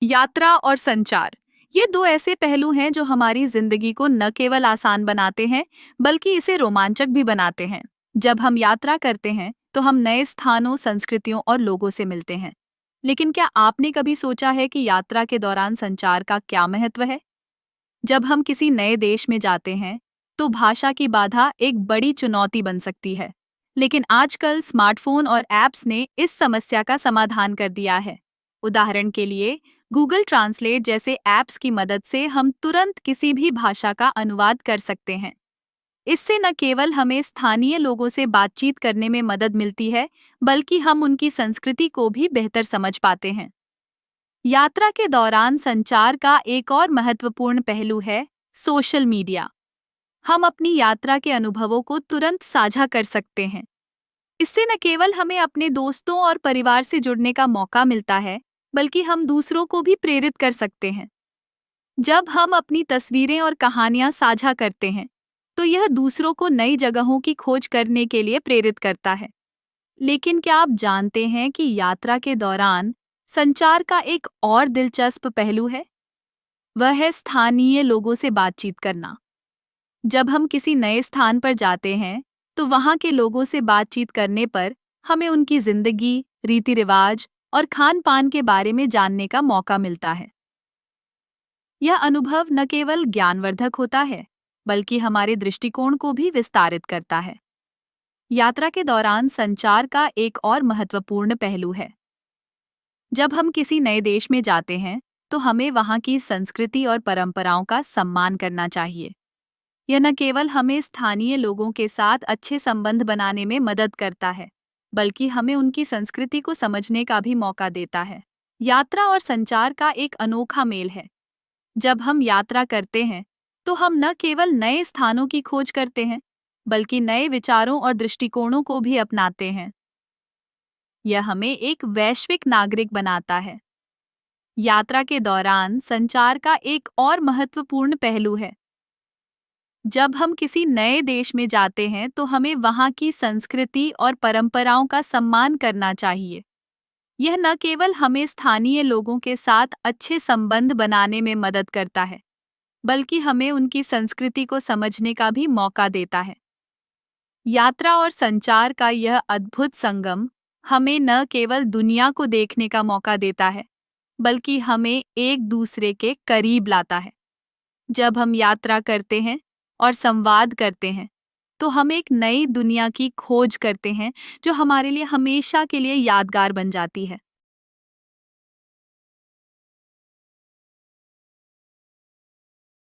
यात्रा और संचार, ये दो ऐसे पहलू हैं जो हमारी जिंदगी को न केवल आसान बनाते हैं बल्कि इसे रोमांचक भी बनाते हैं। जब हम यात्रा करते हैं तो हम नए स्थानों, संस्कृतियों और लोगों से मिलते हैं। लेकिन क्या आपने कभी सोचा है कि यात्रा के दौरान संचार का क्या महत्व है? जब हम किसी नए देश में जाते हैं तो भाषा की बाधा एक बड़ी चुनौती बन सकती है। लेकिन आजकल स्मार्टफोन और ऐप्स ने इस समस्या का समाधान कर दिया है। उदाहरण के लिए, गूगल ट्रांसलेट जैसे ऐप्स की मदद से हम तुरंत किसी भी भाषा का अनुवाद कर सकते हैं। इससे न केवल हमें स्थानीय लोगों से बातचीत करने में मदद मिलती है, बल्कि हम उनकी संस्कृति को भी बेहतर समझ पाते हैं। यात्रा के दौरान संचार का एक और महत्वपूर्ण पहलू है सोशल मीडिया। हम अपनी यात्रा के अनुभवों को तुरंत साझा कर सकते हैं। इससे न केवल हमें अपने दोस्तों और परिवार से जुड़ने का मौका मिलता है, बल्कि हम दूसरों को भी प्रेरित कर सकते हैं। जब हम अपनी तस्वीरें और कहानियां साझा करते हैं, तो यह दूसरों को नई जगहों की खोज करने के लिए प्रेरित करता है। लेकिन क्या आप जानते हैं कि यात्रा के दौरान संचार का एक और दिलचस्प पहलू है? वह है स्थानीय लोगों से बातचीत करना। जब हम किसी नए स्थान पर जाते हैं, तो वहाँ के लोगों से बातचीत करने पर हमें उनकी जिंदगी, रीति रिवाज और खान पान के बारे में जानने का मौका मिलता है। यह अनुभव न केवल ज्ञानवर्धक होता है, बल्कि हमारे दृष्टिकोण को भी विस्तारित करता है। यात्रा के दौरान संचार का एक और महत्वपूर्ण पहलू है। जब हम किसी नए देश में जाते हैं, तो हमें वहाँ की संस्कृति और परंपराओं का सम्मान करना चाहिए। यह न केवल हमें स्थानीय लोगों के साथ अच्छे संबंध बनाने में मदद करता है, बल्कि हमें उनकी संस्कृति को समझने का भी मौका देता है। यात्रा और संचार का एक अनोखा मेल है। जब हम यात्रा करते हैं, तो हम न केवल नए स्थानों की खोज करते हैं, बल्कि नए विचारों और दृष्टिकोणों को भी अपनाते हैं। यह हमें एक वैश्विक नागरिक बनाता है। यात्रा के दौरान संचार का एक और महत्वपूर्ण पहलू है। जब हम किसी नए देश में जाते हैं, तो हमें वहाँ की संस्कृति और परंपराओं का सम्मान करना चाहिए। यह न केवल हमें स्थानीय लोगों के साथ अच्छे संबंध बनाने में मदद करता है, बल्कि हमें उनकी संस्कृति को समझने का भी मौका देता है। यात्रा और संचार का यह अद्भुत संगम हमें न केवल दुनिया को देखने का मौका देता है, बल्कि हमें एक दूसरे के करीब लाता है। जब हम यात्रा करते हैं और संवाद करते हैं, तो हम एक नई दुनिया की खोज करते हैं, जो हमारे लिए हमेशा के लिए यादगार बन जाती है।